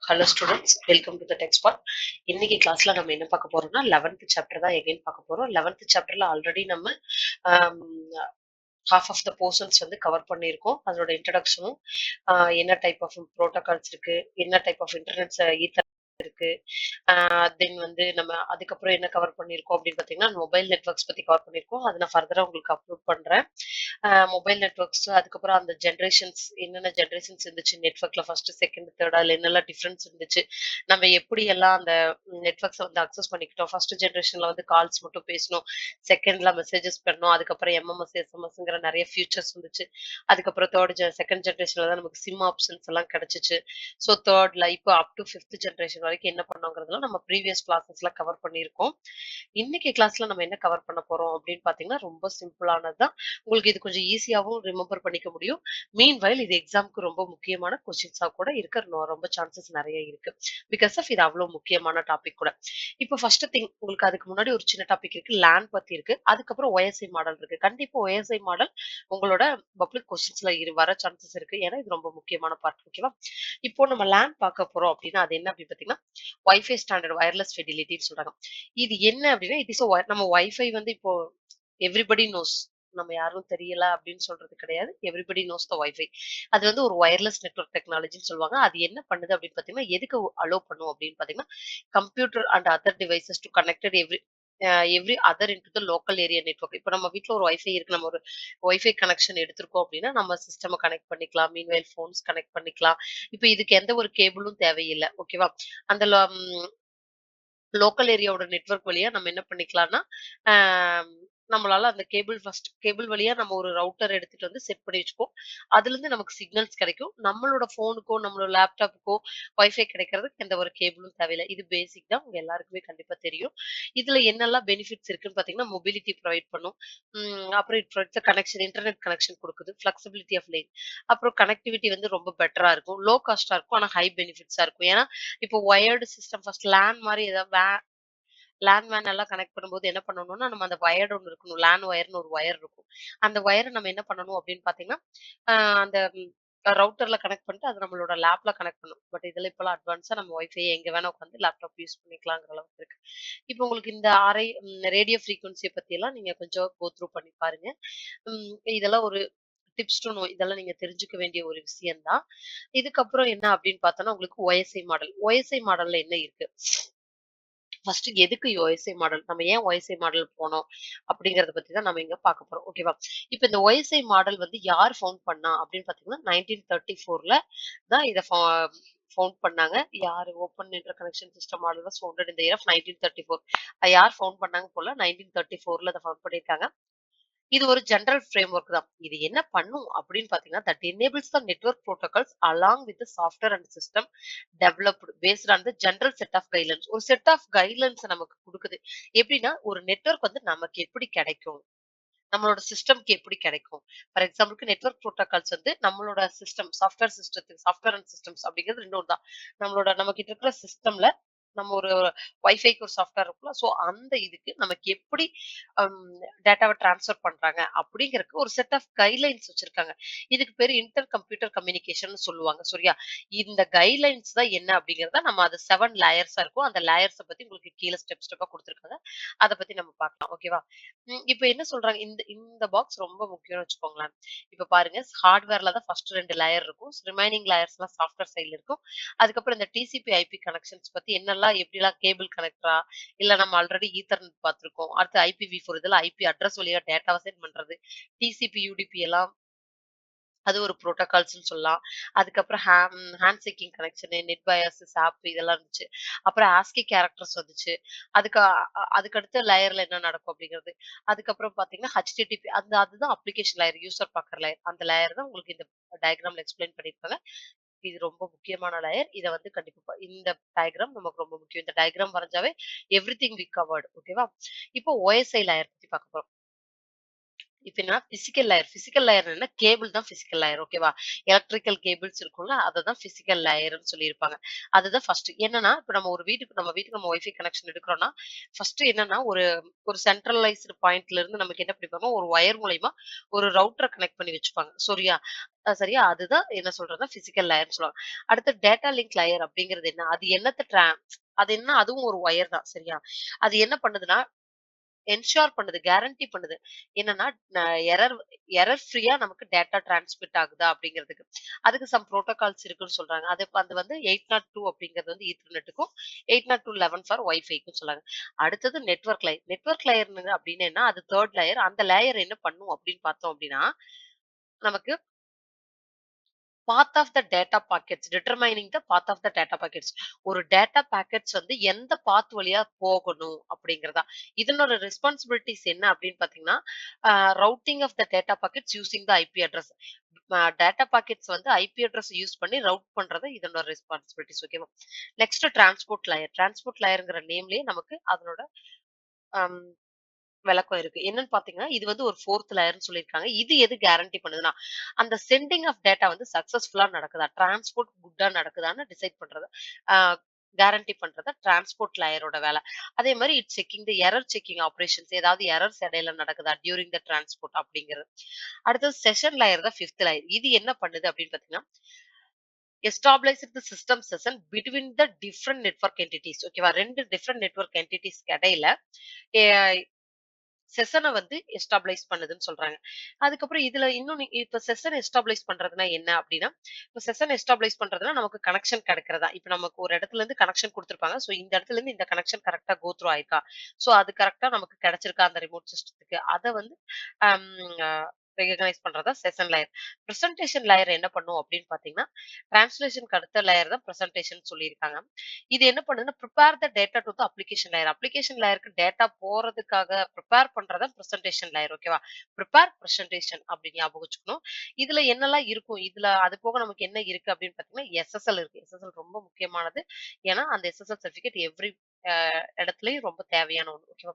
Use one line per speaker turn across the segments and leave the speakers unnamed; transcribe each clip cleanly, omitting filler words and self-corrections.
Hello students, welcome to the text part. இன்னைக்கு கிளாஸ்ல நம்ம என்ன பார்க்க போறோம்னா 11th சாப்டர் தான் எகைன் பார்க்க போறோம். 11th சாப்டர்ல ஆல்ரெடி நம்ம ஹாஃப் ஆஃப் த போர்ஷன்ஸ் வந்து கவர் பண்ணியிருக்கோம். அதோட இன்ட்ரடக்ஷனும் என்ன டைப் ஆஃப் ப்ரோட்டோகால்ஸ் இருக்கு, என்ன டைப் ஆஃப் இன்டர்நெட் ஈத்தர் இருக்கு, தென் வந்து நம்ம அதுக்கப்புறம் என்ன கவர் பண்ணியிருக்கோம் அப்படின்னு பார்த்தீங்கன்னா மொபைல் நெட்ஒர்க்ஸ் பத்தி கவர் பண்ணியிருக்கோம். அதை நான் ஃபர்தரா உங்களுக்கு அப்லோட் பண்றேன். மொபைல் நெட்ஒர்க்ஸ் அதுக்கப்புறம் அந்த ஜென்ரேஷன்ஸ் என்னென்ன ஜென்ரேஷன்ஸ் இருந்துச்சு நெட்ஒர்க்ல ஃபர்ஸ்ட் செகண்ட் தேர்ட் அதுல என்னெல்லாம் டிஃபரன்ஸ் இருந்துச்சு, நம்ம எப்படி எல்லாம் அந்த நெட்ஒர்க்ஸை வந்து அக்சஸ் பண்ணிக்கிட்டோம். ஃபர்ஸ்ட் ஜென்ரேஷன்ல வந்து கால்ஸ் மட்டும் பேசணும், செகண்ட்ல மெசேஜஸ் பண்ணணும், அதுக்கப்புறம் எம்எம்எஸ் எஸ்எம்எஸ்ங்கிற நிறைய ஃபியூச்சர்ஸ் இருந்துச்சு. அதுக்கப்புறம் செகண்ட் ஜென்ரேஷன்ல தான் நமக்கு சிம் ஆப்ஷன்ஸ் எல்லாம் கிடைச்சிச்சு. ஸோ தேர்ட்ல இப்போ அப் டு ஃபிஃப்த் ஜென்ரேஷன் வரைக்கும் என்ன பண்ணோங்கிறதுலாம் நம்ம ப்ரீவியஸ் கிளாஸஸ்ல கவர் பண்ணியிருக்கோம். இன்னைக்கு கிளாஸ்ல நம்ம என்ன கவர் பண்ண போறோம் அப்படின்னு பாத்தீங்கன்னா ரொம்ப சிம்பிளானது தான். உங்களுக்கு இது கொஞ்சம் ஈஸியாவும் ரிமெம்பர் பண்ணிக்க முடியும். மீன்வைல் இது எக்ஸாம்க்கு ரொம்ப முக்கியமான கொஸ்டின்ஸா கூட இருக்க ரொம்ப சான்சஸ் நிறைய இருக்கு. பிகாஸ் ஆஃப் இது அவ்வளவு முக்கியமான டாபிக் கூட. இப்போ ஃபர்ஸ்ட் திங் உங்களுக்கு அதுக்கு முன்னாடி ஒரு சின்ன டாபிக் இருக்கு, லேன் பத்தி இருக்கு. அதுக்கப்புறம் OSI மாடல் இருக்கு. கண்டிப்பா OSI மாடல் உங்களோட பப்ளிக் கொஸ்டின்ஸ்ல வர சான்சஸ் இருக்கு. ஏன்னா இது ரொம்ப முக்கியமான பார்ட். ஓகேவா? இப்போ நம்ம லேன் பார்க்க போறோம் அப்படின்னா அது என்ன அப்படின்னு பாத்தீங்கன்னா வைஃபை ஸ்டாண்டர்ட் வயர்லெஸ் ஃபெசிலிட்டின்னு சொல்றாங்க. இது என்ன அப்படின்னா இட் இஸ் நம்ம வைஃபை வந்து இப்போ எவ்ரிபடி நோஸ், நம்ம யாரும் தெரியல அப்படின்னு சொல்றது கிடையாது. எவ்ரிபடி நோஸ் த வைஃபை. அது வந்து ஒரு வயர்லெஸ் நெட்வொர்க் டெக்னாலஜின்னு சொல்லுவாங்க. அது என்ன பண்ணுது அப்படின்னு பாத்தீங்கன்னா எதுக்கு அலோ பண்ணும் அப்படின்னு பாத்தீங்கன்னா computer and other devices to connected every other into the local area network. இப்போ நம்ம வீட்ல ஒரு வைஃபை இருக்கு, நம்ம ஒரு வைஃபை கனெக்ஷன் எடுத்திருக்கோம் அப்படின்னா நம்ம சிஸ்டம் கனெக்ட் பண்ணிக்கலாம், மீன்வைல் போன்ஸ் கனெக்ட் பண்ணிக்கலாம். இப்போ இதுக்கு எந்த ஒரு கேபிளும் தேவையில்லை. ஓகேவா? அந்த லோக்கல் ஏரியாவோட நெட்வொர்க் வழியா நம்ம என்ன பண்ணிக்கலாம்னா, ஆம், நம்மளால அந்த கேபிள் வழியா நம்ம ஒரு ரவுட்டர் எடுத்துட்டு வந்து செட் பண்ணி வச்சுப்போம். அதுலருந்து நமக்கு சிக்னல்ஸ் கிடைக்கும். நம்மளோட ஃபோனுக்கோ, நம்மளோட லேப்டாப்புக்கோ வைஃபை கிடைக்கிறதுக்கு எந்த ஒரு கேபிளும் தேவையில்ல. இது பேசிக் தான். உங்க எல்லாருக்குமே கண்டிப்பா தெரியும். இதுல என்னெல்லாம் பெனிஃபிட்ஸ் இருக்குன்னு பார்த்தீங்கன்னா, மொபிலிட்டி ப்ரொவைட் பண்ணும். அப்புறம் it provides connection, internet connection குடுக்குது. Flexibility of line. அப்புறம் கனெக்டிவிட்டி வந்து ரொம்ப பெட்டரா இருக்கும். லோ காஸ்ட்டா இருக்கும். ஆனா ஹை பெனிஃபிட்ஸா இருக்கும். ஏன்னா, இப்போ வயர்டு சிஸ்டம் ஃபர்ஸ்ட் லேன் மாரி ஏதாவது லேன் வேன் எல்லாம் கனெக்ட் பண்ணும்போது என்ன பண்ணணும்னா, நம்ம அந்த வயர்டு ஒண்ணு இருக்கணும். லேன் ஒயர்ன்னு ஒரு ஒயர் இருக்கும். அந்த ஒயர நம்ம என்ன பண்ணணும் அப்படின்னு பார்த்தீங்கன்னா, அந்த ரவுட்டர்ல கனெக்ட் பண்ணிட்டு அது நம்மளோட லேப்ல கனெக்ட் பண்ணணும். பட் இதுல இப்பலாம் அட்வான்ஸா நம்ம வைஃபை எங்க வேணா உட்காந்து லேப்டாப் யூஸ் பண்ணிக்கலாங்கிற அளவுக்கு இருக்கு. இப்போ உங்களுக்கு இந்த ரேடியோ ஃப்ரீக்வன்சிய பத்தியெல்லாம் நீங்க கொஞ்சம் கோ த்ரூ பண்ணி பாருங்க. இதெல்லாம் ஒரு டிப்ஸ் டு நோ, இதெல்லாம் நீங்க தெரிஞ்சுக்க வேண்டிய ஒரு விஷயம் தான். இதுக்கப்புறம் என்ன அப்படின்னு பார்த்தோம்னா, உங்களுக்கு OSI மாடல். OSI மாடல்ல என்ன இருக்கு? ஃபர்ஸ்ட் எதுக்கு OSI மாடல்? நம்ம ஏன் OSI மாடல் போனோம்? அப்படிங்கிறத பத்தி தான் நம்ம இங்க பார்க்க போறோம். ஓகேவா? இப்ப இந்த OSI மாடல் வந்து யார் ஃபவுண்ட் பண்ணா அப்படின்னு பார்த்தீங்கன்னா, 1934ல தான் இத ஃபவுண்ட் பண்ணாங்க. யாரு? Open interconnection system model was founded in the year of 1934. யார் ஃபவுண்ட் பண்ணாங்க போல 1934ல அத ஃபவுண்ட் பண்ணியிருக்காங்க. இது ஒரு ஜெனரல் ஃப்ரேம்வொர்க் தான். இது என்ன பண்ணும் அப்படின்னு பார்த்தீங்கன்னா, that enables the network protocols along with the software and system developed based on the general set of guidelines. ஒரு செட் ஆஃப் கைட்லைன்ஸ் நமக்கு குடுக்குது. எப்படின்னா, ஒரு நெட்வொர்க் வந்து நமக்கு எப்படி கிடைக்கும்? நம்மளோட சிஸ்டம்க்கு எப்படி கிடைக்கும்? ஃபார் எக்ஸாம்பிளுக்கு நெட்வொர்க் புரோட்டோகால்ஸ் வந்து நம்மளோட சாஃப்ட்வேர் அண்ட் சிஸ்டம்ஸ் அப்படிங்கிறது 2 தான். நம்ம கிட்ட இருக்கிற சிஸ்டம்ல நம்ம ஒரு வைஃபைக்கு ஒரு சாஃப்ட்வேர் இருக்குல்ல. சோ அந்த இதுக்கு நமக்கு எப்படி டேட்டாவ ட்ரான்ஸ்ஃபர் பண்றாங்க அப்படிங்கிறதுக்கு ஒரு செட் ஆஃப் கைட்லைன்ஸ் வச்சிருக்காங்க. இதுக்கு பேரு இன்டர் கம்ப்யூட்டர் கம்யூனிகேஷன்னு சொல்லுவாங்க. சரியா? இந்த கைட்லைன்ஸ் தான் என்ன அப்படிங்கிறத நம்ம அது 7 லேயர்ஸா இருக்கும். அந்த லேயர்ஸ பத்தி உங்களுக்கு கீழ ஸ்டெப்பா குடுத்துருக்காங்க. அத பத்தி நம்ம பார்க்கலாம். ஓகேவா? இப்ப என்ன சொல்றாங்க, இந்த இந்த பாக்ஸ் ரொம்ப முக்கியம்னு வச்சுக்கோங்களேன். இப்ப பாருங்க, ஹார்ட்வேர்ல தான் ஃபர்ஸ்ட் 2 லேயர் இருக்கும். ரிமைனிங் லேயர்ஸ்லாம் சாஃப்ட்வேர் சைடுல இருக்கும். அதுக்கப்புறம் இந்த டிசிபி ஐபி கனெக்ஷன்ஸ் பத்தி என்னெல்லாம் எப்படிலாம் கேபிள் கனெக்டரா, இல்ல நம்ம ஆல்ரெடி ஈத்தர்நெட் பார்த்திருக்கோம். அடுத்து IPv4 இதெல்லாம் ஐபி அட்ரஸ் வழியா டேட்டாவ சென்ட் பண்றது. டிசிபி, யுடிபி எல்லாம் அது ஒரு புரோட்டோகால்ஸ்ன்னு சொல்லலாம். அதுக்கப்புறம் hand shaking connection, net BIOSes app இதெல்லாம் இருந்துச்சு. அப்புறம் ஆஸ்கி கேரக்டர்ஸ் வந்துச்சு. அதுக்கு அடுத்த லேயர்ல என்ன நடக்கும் அப்படிங்கிறது. அதுக்கப்புறம் பார்த்தீங்கன்னா, HTTP அதுதான் அப்ளிகேஷன் லேயர், யூசர் பார்க்குற லேயர். அந்த லேயர் தான் உங்களுக்கு இந்த டயகிராம்ல எக்ஸ்பிளைன் பண்ணியிருப்பாங்க. இது ரொம்ப முக்கியமான லேயர். இத வந்து கண்டிப்பா இந்த டயகிராம் நமக்கு ரொம்ப முக்கியம். இந்த டயகிராம் வரைஞ்சாவே எவ்ரிதிங் வி கவர்ட். ஓகேவா? இப்போ OSI லேயர் பத்தி பார்க்க போறோம். இப்ப என்னன்னா பிசிக்கல் லேயர் என்ன கேபிள் தான் பிசிக்கல் லேயர் ஓகேவா? எலக்ட்ரிக்கல் கேபிள்ஸ் இருக்கும்ல அததான் பிசிக்கல் லேயர்ன்னு சொல்லியிருப்பாங்க. அதுதான் ஃபர்ஸ்ட். என்னன்னா, இப்ப நம்ம வீட்டுக்கு நம்ம வைஃபை கனெக்ஷன் எடுக்கிறோம்னா, ஃபர்ஸ்ட் என்னன்னா ஒரு ஒரு சென்ட்ரலைஸ்டு பாயிண்ட்ல இருந்து நமக்கு என்ன பண்ணிப்பாங்க, ஒரு வயர் மூலியமா ஒரு ரவுட்டர கனெக்ட் பண்ணி வச்சுப்பாங்க. சரியா? அதுதான் என்ன சொல்றதுன்னா பிசிக்கல் லேயர்ன்னு சொல்லுவாங்க. அடுத்து டேட்டா லிங்க் லேயர் அப்படிங்கிறது என்ன? அது என்ன அதுவும் ஒரு வயர் தான் சரியா? அது என்ன பண்ணுதுன்னா என்ஷூர் பண்ணுது, கேரண்டி பண்ணுது. என்னன்னா, ந எரர் எரர் ஃப்ரீயா நமக்கு டேட்டா டிரான்ஸ்மிட் ஆகுதா அப்படிங்கிறதுக்கு. அதுக்கு புரோட்டோகால்ஸ் இருக்குன்னு சொல்றாங்க. அது வந்து 802 அப்படிங்கிறது வந்து ஈத்தர்நெட்டுக்கும், 802.11 ஃபார் வைஃபைக்கும் சொல்றாங்க. அடுத்தது நெட்வொர்க் லேயர். நெட்வொர்க் லேயர்ன்னு அப்படின்னு என்ன, அது 3 லேயர். அந்த லேயர் என்ன பண்ணும் அப்படின்னு பார்த்தோம் அப்படின்னா, நமக்கு path of the data packets determining the path of the data packets. ஒரு டேட்டா பாக்கெட்ஸ் வந்து எந்த பாத் வழியா போகணும் அப்படிங்கிறதா. இதனோட ரெஸ்பான்சிபிலிட்டிஸ் என்ன அப்படின்னு பார்த்தீங்கன்னா, routing of the data packets using the IP address. Data packets வந்து ஐபி அட்ரஸ் யூஸ் பண்ணி ரவுட் பண்றது இதனோட ரெஸ்பான்சிபிலிட்டிஸ் ஓகேவா. Next transport layer. டிரான்ஸ்போர்ட் லேயர்ங்கிற நேம்லயே நமக்கு அதனோட அம் விளக்கம் இருக்கு. என்னன்னு பார்த்தீங்கன்னா, இது வந்து ஒரு 4த் லேயர்ன்னு சொல்லியிருக்காங்க. இது எது கேரண்டி பண்ணுதுன்னா, அந்த செண்டிங் ஆஃப் டேட்டா வந்து சக்சஸ்ஃபுல்லா நடக்குதா? டிரான்ஸ்போர்ட் குட்டா நடக்குதான்னு டிசைட் பண்றது. ஆ கேரண்டி பண்றது டிரான்ஸ்போர்ட் லேயரோட வேலை. அதே மாரி it's checking the error checking operations ஏதாவது எரர்ஸ் இடையில நடக்குதா? டியூரிங் த டிரான்ஸ்போர்ட் அப்படிங்கிறது. அடுத்தது செஷன் லேயர் தான் 5த் லேயர். இது என்ன பண்ணுது அப்படின்னு பார்த்தீங்கன்னா, establish the system session between the different network entities ஓகேவா? 2 டிஃபரெண்ட் நெட்வொர்க் என்டிட்டீஸ்க்கு இடையில எ செஷன வந்து எஸ்டாப்ளைஷ் பண்ணுதுன்னு சொல்றாங்க. அதுக்கப்புறம் இதுல இன்னும் இப்ப செஷன் எஸ்டாப்ளைஷ் பண்றதுன்னா என்ன அப்டின்னா, இப்ப செஷன் எஸ்டாப்ளைஷ் பண்றதுன்னா நமக்கு கனெக்ஷன் கிடைக்கிறதா. இப்ப நமக்கு ஒரு இடத்துல இருந்து கனெக்ஷன் குடுத்துருப்பாங்க. சோ இந்த இடத்துல இருந்து இந்த கனெக்ஷன் கரெக்ட்டா கோ த்ரூ ஆயிருக்கா? சோ அது கரெக்ட்டா நமக்கு கிடைச்சிருக்கா அந்த ரிமோட் சிஸ்டத்துக்கு. அத வந்து அம் அ ரெகக்னைஸ் பண்றதா செஷன் லேயர். பிரசன்டேஷன் லேயர் என்ன பண்ணும் அப்டின்னு பார்த்தீங்கன்னா, டிரான்ஸ்லேஷன்க்கு அடுத்த லேயர் தான் பிரசன்டேஷன் சொல்லியிருக்காங்க. இது என்ன பண்ணுதுன்னா, prepare the data to the application layer. Application லேயருக்கு டேட்டா போறதுக்காக பிரிப்பேர் பண்றதா பிரசன்டேஷன் லேயர் ஓகேவா? பிரிப்பேர் பிரசன்டேஷன் அப்படின்னு ஞாபகம் வச்சுக்கணும். இதுல என்னெல்லாம் இருக்கும்? இதுல அது போக நமக்கு என்ன இருக்கு அப்படின்னு பார்த்தீங்கன்னா, எஸ்எஸ்எல் இருக்கு. எஸ்எஸ்எல் ரொம்ப முக்கியமானது. ஏன்னா, அந்த எஸ்எஸ்எல் சர்டிபிகேட் அ இடத்துலயும் ரொம்ப தேவையான ஒண்ணு. ஓகேவா?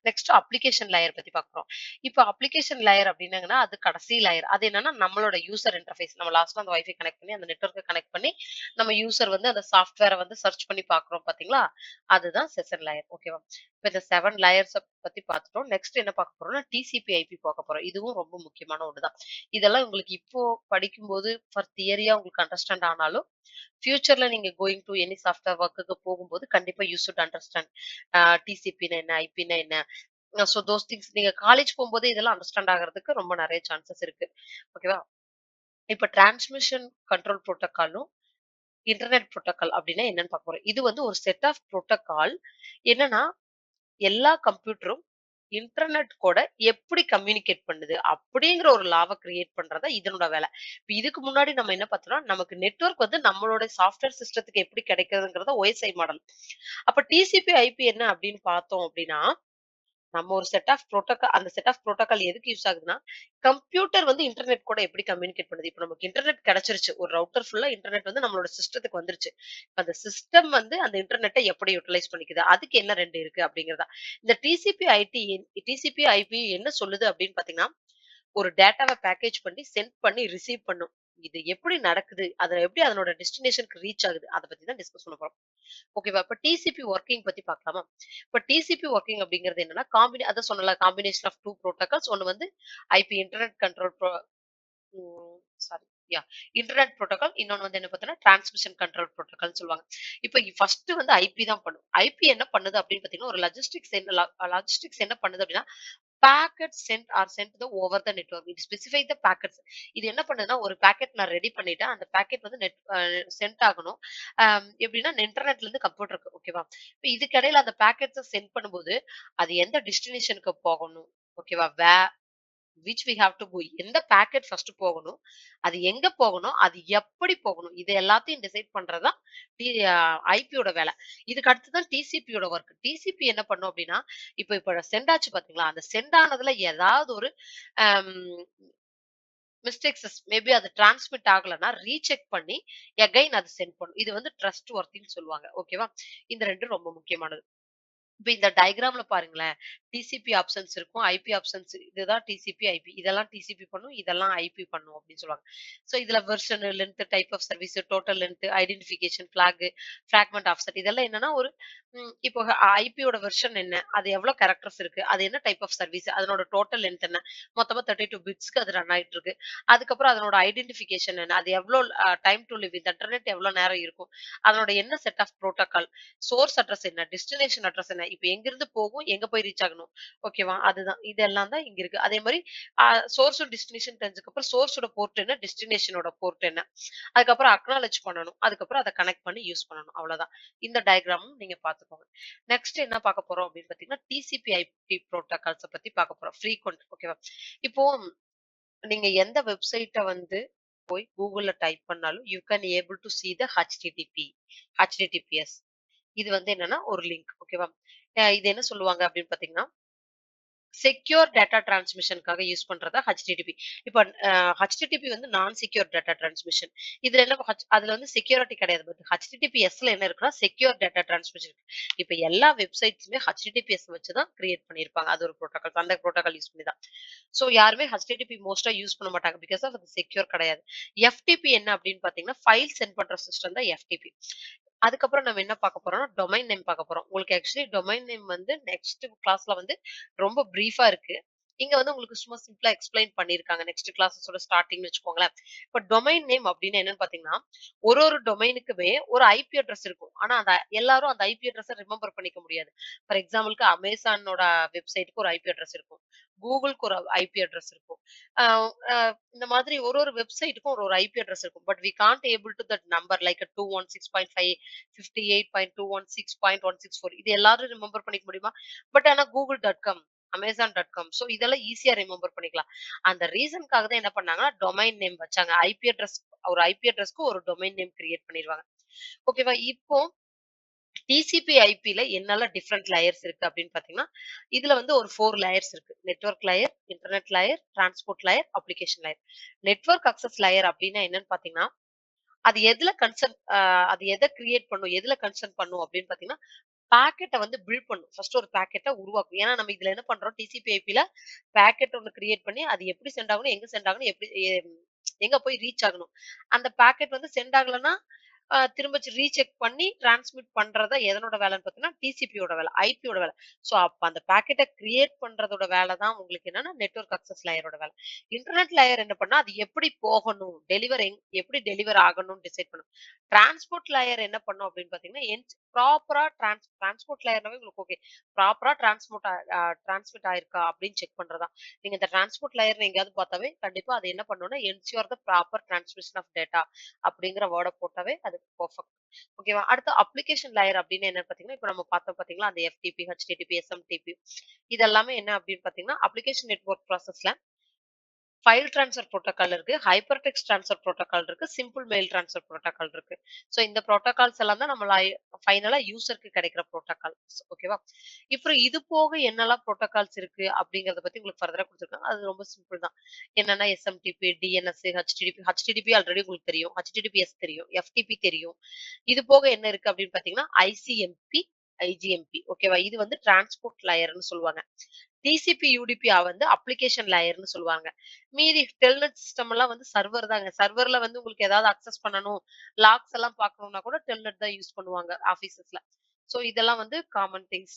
நெக்ஸ்ட் அப்ளிகேஷன் லேயர் பத்தி பார்க்குறோம். இப்ப அப்ளிகேஷன் லேயர் அப்படின்னாங்கன்னா, அது கடைசி லேயர். அது என்னன்னா, நம்மளோட யூசர் இன்டர்ஃபேஸ். நம்ம லாஸ்ட்ல அந்த வைஃபை கனெக்ட் பண்ணி, அந்த நெட்வொர்க்க கனெக்ட் பண்ணி, நம்ம யூசர் வந்து அந்த சாஃப்ட்வேர வந்து சர்ச் பண்ணி பார்க்குறோம் பார்த்தீங்களா? அதுதான் செஷன் லேயர். ஓகேவா? இப்ப இந்த 7 லேயர்ஸ பத்தி பார்த்துட்டோம். நெக்ஸ்ட் என்ன பார்க்க போறோம்னா, டிசிபி, ஐபி பார்க்க போறோம். இதுவும் ரொம்ப முக்கியமான ஒண்ணு தான். இதெல்லாம் உங்களுக்கு இப்போ படிக்கும்போது தியரியா உங்களுக்கு அண்டர்ஸ்டாண்ட் ஆனாலும், ஃபியூச்சர்ல நீங்க கோயிங் டூ எனி சாஃப்ட்வேர் ஒர்க்குக்கு போகும்போது கண்டிப்பா யூ ஷுட் அண்டர்ஸ்டாண்ட். டிசிபின்னா என்ன? ஐபின்னா என்ன? சோ தோஸ் திங்ஸ் நீங்க காலேஜ் போகும்போதே இதெல்லாம் அண்டர்ஸ்டாண்ட் ஆகுறதுக்கு ரொம்ப நெறைய சான்சஸ் இருக்கு. ஓகேவா? இப்ப டிரான்ஸ்மிஷன் கண்ட்ரோல் புரோட்டோகாலும், இன்டர்நெட் புரோட்டோகால் அப்டின்னா என்னன்னு பார்க்க போறோம். இது வந்து ஒரு செட் ஆஃப் புரோட்டோகால். என்னன்னா, எல்லா கம்ப்யூட்டரும் இன்டர்நெட் கூட எப்படி கம்யூனிகேட் பண்ணுது அப்படிங்கிற ஒரு லாவ கிரியேட் பண்றதா இதனோட வேலை. இப்ப இதுக்கு முன்னாடி நம்ம என்ன பார்த்தோம்னா, நமக்கு நெட்வொர்க் வந்து நம்மளோட சாஃப்ட்வேர் சிஸ்டத்துக்கு எப்படி கிடைக்குதுங்கிறத OSI மாடல். அப்ப டிசிபி, ஐபி என்ன அப்படின்னு பார்த்தோம் அப்படின்னா, நம்ம ஒரு செட் ஆஃப் அந்த செட் ஆஃப் புரோட்டோகால் எதுக்கு யூஸ் ஆகுதுன்னா, கம்ப்யூட்டர் வந்து இன்டர்நெட் கூட எப்படி கம்யூனிகேட் பண்ணுது. இப்ப நமக்கு இன்டர்நெட் கிடைச்சிருச்சு. ஒரு ரவுட்டர் ஃபுல்லா இன்டர்நெட் வந்து நம்மளோட சிஸ்டத்துக்கு வந்துருச்சு. அந்த சிஸ்டம் வந்து அந்த இன்டர்நெட்ட எப்படி யுட்டிலைஸ் பண்ணிக்குது. அதுக்கு என்ன 2 இருக்கு அப்படிங்கிறதா. இந்த டிசிபி, ஐபி என்ன சொல்லுது அப்படின்னு பார்த்தீங்கன்னா, ஒரு டேட்டாவ பேக்கேஜ் பண்ணி, சென்ட் பண்ணி, ரிசீவ் பண்ணும். இது எப்படி நடக்குது? அதுல எப்படி அதனோட டெஸ்டினேஷன்க்கு ரீச் ஆகுது? அத பத்தி தான் டிஸ்கஸ் பண்ண போறோம். ஓகேவா? இப்ப டிசிபி வொர்க்கிங் பத்தி பார்க்கலாமா? இப்ப டிசிபி வொர்க்கிங் அப்படிங்கிறது என்னன்னா, அதான் சொன்னேன்ல காம்பினேஷன் ஆஃப் 2 புரோட்டோகால்ஸ். ஒண்ணு வந்து ஐபி இன்டர்நெட் கண்ட்ரோல் ம் சாரி இன்டர்நெட் புரோட்டோகால். இன்னொன்னு வந்து என்ன பார்த்தீங்கன்னா, டிரான்ஸ்மிஷன் கண்ட்ரோல் புரோட்டோகால்ன்னு சொல்லுவாங்க. இப்ப ஃபர்ஸ்ட் வந்து ஐபி தான் பண்ணும். ஐபி என்ன பண்ணுது அப்படின்னு பார்த்தீங்கன்னா, ஒரு லாஜிஸ்டிக்ஸ் என்ன பண்ணுது அப்படின்னா, packet sent are sent over the network. It specify the packets. இது என்ன பண்ணுதுன்னா, ஒரு பாக்கெட் நான் ரெடி பண்ணிட்டேன். அந்த பாக்கெட் வந்து சென்ட் ஆகணும். எப்படின்னா இன்டர்நெட்ல இருந்து கம்ப்யூட்டருக்கு ஓகேவா? இப்ப இதுக்கு இடையில அந்த பாக்கெட்ஸ சென்ட் பண்ணும்போது, அது எந்த டெஸ்டினேஷனுக்கு போகணும்? ஓகேவா? விச் வி ஹேவ் டூ கோ. எந்த பாக்கெட் ஃபர்ஸ்ட் போகணும்? அது எங்க போகணும்? அது எப்படி போகணும்? இது எல்லாத்தையும் டிசைட் பண்றது தான் டி அ ஐபியோட வேலை. இதுக்கு அடுத்து தான் டிசிபியோட வொர்க். டிசிபி என்ன பண்ணும் அப்படின்னா, இப்ப சென்ட் ஆச்சு பார்த்தீங்களா? அந்த சென்ட் ஆனதுல ஏதாவது ஒரு அம் மிஸ்டேக்ஸஸ் மேபி அது டிரான்ஸ்மிட் ஆகலன்னா, ரீசெக் பண்ணி எகைன் அது சென்ட் பண்ணும். இது வந்து ட்ரஸ்ட் வொர்த்தின்னு சொல்லுவாங்க. ஓகேவா? இந்த 2 ரொம்ப முக்கியமானது. இப்ப இந்த டயகிராம்ல பாருங்களேன். டிசிபி ஆப்ஷன்ஸ் இருக்கும். ஐபி ஆப்ஷன்ஸ் இதுதான் டிசிபி, ஐபி. இதெல்லாம் டிசிபி பண்ணும். இதெல்லாம் ஐபி பண்ணும் அப்படின்னு சொல்லுவாங்க. ஸோ இதுல version, length, type of service, total length, identification, fragment offset இதெல்லாம் என்னன்னா ஒரு இப்போ ஐபியோட வெர்ஷன் என்ன? அது எவ்வளவு கேரக்டர்ஸ் இருக்கு? அது என்ன டைப் ஆஃப் சர்வீஸ்? அதனோட டோட்டல் லென்த் என்ன? மொத்தமா 32 பிட்ஸ்க்கு அது ரன் ஆயிட்டு இருக்கு. அதுக்கப்புறம் அதனோட ஐடென்டிஃபிகேஷன் என்ன? அது எவ்வளோ டைம் டூ லிவ் இந்த இன்டர்நெட் எவ்வளோ நேரம் இருக்கும்? அதனோட என்ன set of protocol? Source address என்ன? டெஸ்டினேஷன் அட்ரஸ் என்ன? இப்ப எங்கிருந்து போகும்? எங்க போய் ரீச் ஆகணும்? ஓகேவா? அதுதான். இதெல்லாம் தான் இங்க இருக்கு. அதே மாரி சோர்ஸும் டெஸ்டினேஷன் தெரிஞ்சதுக்கப்புறம் சோர்ஸோட போர்ட் என்ன? டெஸ்டினேஷனோட போர்ட் என்ன? அதுக்கப்புறம் அக்னாலெட்ஜ் பண்ணணும். அதுக்கப்புறம் அத கனெக்ட் பண்ணி யூஸ் பண்ணணும். அவ்வளோதான். இந்த டயகிராமும் நீங்க பார்த்துக்கோங்க. நெக்ஸ்ட் என்ன பார்க்க போறோம் அப்படின்னு பார்த்தீங்கன்னா, டிசிபி ஐபி புரோட்டோகால்ஸ பத்தி பார்க்க போறோம். ஃப்ரீக்வென்ட் ஓகேவா? இப்போ நீங்க எந்த வெப்சைட்ட வந்து போய் Googleல டைப் பண்ணாலும், you can able to see the HTTPS. இது வந்து என்னன்னா ஒரு லிங்க் ஓகேவா? இது என்ன சொல்லுவாங்க அப்படின்னு பார்த்தீங்கன்னா, செக்யூர் டேட்டா டிரான்ஸ்மிஷனுக்காக யூஸ் பண்றதா ஹெச்டிடிபி. இப்ப ஹெச்டிடிபி வந்து நான் செக்யூர் டேட்டா டிரான்ஸ்மிஷன். இதுல என்ன அதுல வந்து செக்யூரிட்டி கிடையாது. பட் ஹெச்டிடிபிஎஸ்ல என்ன இருக்குன்னா செக்யூர் டேட்டா டிரான்ஸ்மிஷன் இருக்கு. இப்ப எல்லா வெப்சைட்ஸுமே ஹெச்டிடிபிஎஸ் வச்சு தான் கிரியேட் பண்ணியிருப்பாங்க. அது ஒரு புரோட்டோகால். அந்த புரோட்டோகால் யூஸ் பண்ணி தான். சோ யாருமே ஹெச்டிடிபி மோஸ்டா யூஸ் பண்ண மாட்டாங்க. பிகாஸ் ஆஃப் அது செக்யூர் கிடையாது. எஃப்டிபி என்ன அப்படின்னு பார்த்தீங்கன்னா, ஃபைல் சென்ட் பண்ற சிஸ்டம் தான் எஃப்டிபி. அதுக்கப்புறம் நம்ம என்ன பார்க்க போறோம்னா, டொமைன் நேம் பார்க்க போறோம். உங்களுக்கு ஆக்சுவலி டொமைன் நேம் வந்து நெக்ஸ்ட் கிளாஸ்ல வந்து ரொம்ப பிரீஃபா இருக்கு. இங்க வந்து உங்களுக்கு சும்மா சிம்பிளா எக்ஸ்பிளைன் பண்ணியிருக்காங்க. நெக்ஸ்ட் கிளாஸஸோட ஸ்டார்டிங்னு வச்சுக்கோங்களேன். இப்ப டொமைன் நேம் அப்படின்னு என்னன்னு பார்த்தீங்கன்னா, ஒரு டொமைனுக்குமே ஒரு ஐபி அட்ரஸ் இருக்கும். ஆனா அந்த எல்லாரும் அந்த ஐபி அட்ரஸ ரிமெம்பர் பண்ணிக்க முடியாது. ஃபார் எக்ஸாம்பிள்க்கு அமேசானோட வெப்சைட்க்கு ஒரு ஐபி அட்ரஸ் இருக்கும். கூகுள்க்கு ஒரு ஐபி அட்ரஸ் இருக்கும். அ அ இந்த மாதிரி ஒரு வெப்சைட்டுக்கும் ஒரு ஐபி அட்ரஸ் இருக்கும். But we can't able to that number like 216.5 58.216.164 இது எல்லாரும் ரிமெம்பர் பண்ணிக்க முடியுமா? பட் ஆனா google.com, amazon.com சோ இதெல்லாம் ஈஸியா ரிமெம்பர் பண்ணிக்கலாம். அந்த ரீசன்க்காக தான் என்ன பண்ணாங்கன்னா, டொமைன் நேம் வச்சாங்க. ஐபி அட்ரஸ் ஒரு ஐபி அட்ரஸ்க்கு ஒரு டொமைன் நேம் கிரியேட் பண்ணிருவாங்க. ஓகேவா? இப்போ டிசிபி ஐபில என்னெல்லாம் டிஃபரெண்ட் லேயர்ஸ் இருக்கு அப்படின்னு பார்த்தீங்கன்னா, இதுல வந்து ஒரு 4 லேயர்ஸ் இருக்கு. Network layer, internet layer, transport layer, application layer. Network access layer அப்படின்னா என்னன்னு பார்த்தீங்கன்னா, அது எதுல கன்சர்ன் அது எத கிரியேட் பண்ணும்? எதுல கன்சர்ன் பண்ணும் அப்படின்னு பார்த்தீங்கன்னா, பாக்கெட்ட வந்து பில்ட் பண்ணும். ஃபர்ஸ்ட் ஒரு பாக்கெட்ட உருவாக்கும். ஏன்னா நம்ம இதுல என்ன பண்றோம் டிசிபி ஐபில பாக்கெட் ஒண்ணு கிரியேட் பண்ணி அது எப்படி சென்ட் ஆகணும், எங்க சென்ட் ஆகணும், எப்படி எங்க போய் ரீச் ஆகணும். அந்த பாக்கெட் வந்து சென்ட் ஆகலன்னா, திரும்ப ரீசெக் பண்ணி டிரான்ஸ்மிட் பண்றத எதனோட வேலைன்னு பார்த்தீங்கன்னா, டிசிபியோட வேலை, ஐபியோட வேலை. சோ அப்ப அந்த பாக்கெட்ட கிரியேட் பண்றதோட வேலை தான் உங்களுக்கு என்னன்னா, நெட்வொர்க் அக்சஸ் லேயரோட வேலை. இன்டர்நெட் லேயர் என்ன பண்ணா, அது எப்படி போகணும், எப்படி டெலிவர் ஆகணும்னு டிசைட் பண்ணும். டிரான்ஸ்போர்ட் லேயர் என்ன பண்ணும் அப்படின்னு பார்த்தீங்கன்னா, ப்ராப்பரா டிரான்ஸ்போர்ட் லேயர்னாவே உங்களுக்கு ஓகே. ப்ராப்பரா டிரான்ஸ்மிட் ஆயிருக்கா அப்படின்னு செக் பண்றதா. நீங்க இந்த டிரான்ஸ்போர்ட் லேயர் எங்கேயாவது பார்த்தாவே கண்டிப்பா அது என்ன பண்ணணும்னா, ensure the proper transmission of data அப்படிங்கிற வேர்ட போட்டாவே அது பெர்ஃபெக்ட். ஓகேவா? அடுத்து அப்ளிகேஷன் லேயர் அப்படின்னு என்னன்னு பார்த்தீங்கன்னா, இப்ப நம்ம பார்த்தோம் பார்த்தீங்களா, அந்த எஃப்டிபி, ஹெச்டிடிபி, எஸ்எம்டிபி இதெல்லாமே என்ன அப்படின்னு பார்த்தீங்கன்னா, அப்ளிகேஷன் நெட்வொர்க் ப்ராசஸ்ல ஃபைல் ட்ரான்ஸ்ஃபர் புரோட்டோகால் இருக்கு. ஹைப்பர் டெக்ஸ்ட் ட்ரான்ஸ்ஃபர் புரோட்டோகால் இருக்கு. சிம்பிள் மெயில் ட்ரான்ஸ்ஃபர் புரோட்டோகால் இருக்கு. சோ இந்த புரோட்டோகால்ஸ் எல்லாம் தான் நம்மள ஃபைனலா யூசருக்கு கிடைக்கிற புரோட்டோகால்ஸ். ஓகேவா? அப்புறம் இது போக என்னெல்லாம் புரோட்டோகால்ஸ் இருக்கு அப்படிங்கிறத பத்தி உங்களுக்கு ஃபர்தரா குடுத்துருக்காங்க. அது ரொம்ப சிம்பிள் தான். என்னன்னா எஸ்எம்டிபி, டிஎன்எஸ், ஹெச்டிடிபி ஆல்ரெடி உங்களுக்கு தெரியும். ஹெச்டிடிபிஎஸ் தெரியும். எஃப்டிபி தெரியும். இது போக என்ன இருக்கு அப்படின்னு பார்த்தீங்கன்னா, ஐசிஎம்பி, ஐஜிஎம்பி ஓகேவா? இது வந்து டிரான்ஸ்போர்ட் லேயர்ன்னு சொல்லுவாங்க. டிசிபி, யுடிபி வந்து அப்ளிகேஷன் லேயர்ன்னு சொல்லுவாங்க. மீதி டெல்நெட் சிஸ்டம் எல்லாம் வந்து சர்வர் தாங்க. சர்வர்ல வந்து உங்களுக்கு ஏதாவது அக்சஸ் பண்ணணும், லாக்ஸ் எல்லாம் பார்க்கணும்னா கூட டெல்நெட் தான் யூஸ் பண்ணுவாங்க ஆபீஸஸ்ல. சோ இதெல்லாம் வந்து காமன் திங்ஸ்.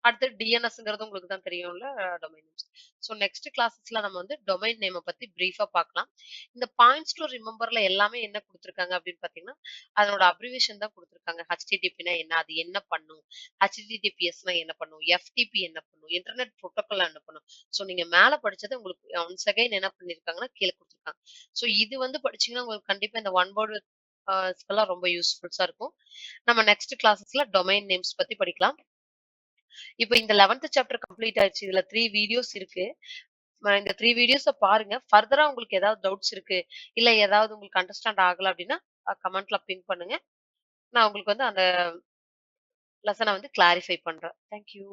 அடுத்து டிஎன்எஸ்ங்கிறது உங்களுக்கு தான் தெரியும்ல டொமைன் நேம்ஸ். ஸோ நெக்ஸ்ட் கிளாஸஸ்ல நம்ம வந்து டொமைன் நேம பத்தி பிரீஃபா பார்க்கலாம். இந்த பாயிண்ட்ஸ் டு ரிமெம்பர்ல எல்லாமே என்ன குடுத்துருக்காங்க அப்படின்னு பார்த்தீங்கன்னா, அதனோட அப்ரிவியேஷன் தான் குடுத்துருக்காங்க. ஹெச்டிடிபினா என்ன? அது என்ன பண்ணும்? ஹெச்டிடிபிஎஸ்னா என்ன பண்ணும்? எஃப்டிபி என்ன பண்ணும்? இன்டர்நெட் புரோட்டோகால் என்ன பண்ணும்? ஸோ நீங்க மேல படிச்சது உங்களுக்கு ஒன்ஸ் அகைன் என்ன பண்ணிருக்காங்கன்னா, கீழ குடுத்துருக்காங்க. ஸோ இது வந்து படிச்சீங்கன்னா உங்களுக்கு கண்டிப்பா இந்த ஒன் வேர்ட் ஸ்பெல்லாம் ரொம்ப யூஸ்ஃபுல்ஸா இருக்கும். நம்ம நெக்ஸ்ட் கிளாஸஸ்ல டொமைன் நேம்ஸ் பத்தி படிக்கலாம். இப்ப இந்த 11த் சாப்டர் கம்ப்ளீட் ஆயிடுச்சு. இதுல 3 வீடியோஸ் இருக்கு. இந்த 3 வீடியோஸ பாருங்க. ஃபர்தரா உங்களுக்கு ஏதாவது டவுட்ஸ் இருக்கு, இல்ல ஏதாவது உங்களுக்கு அண்டர்ஸ்டாண்ட் ஆகல அப்டின்னா, கமெண்ட்ல பின் பண்ணுங்க. நான் உங்களுக்கு வந்து அந்த லெசன வந்து கிளாரிஃபை பண்றேன். Thank you.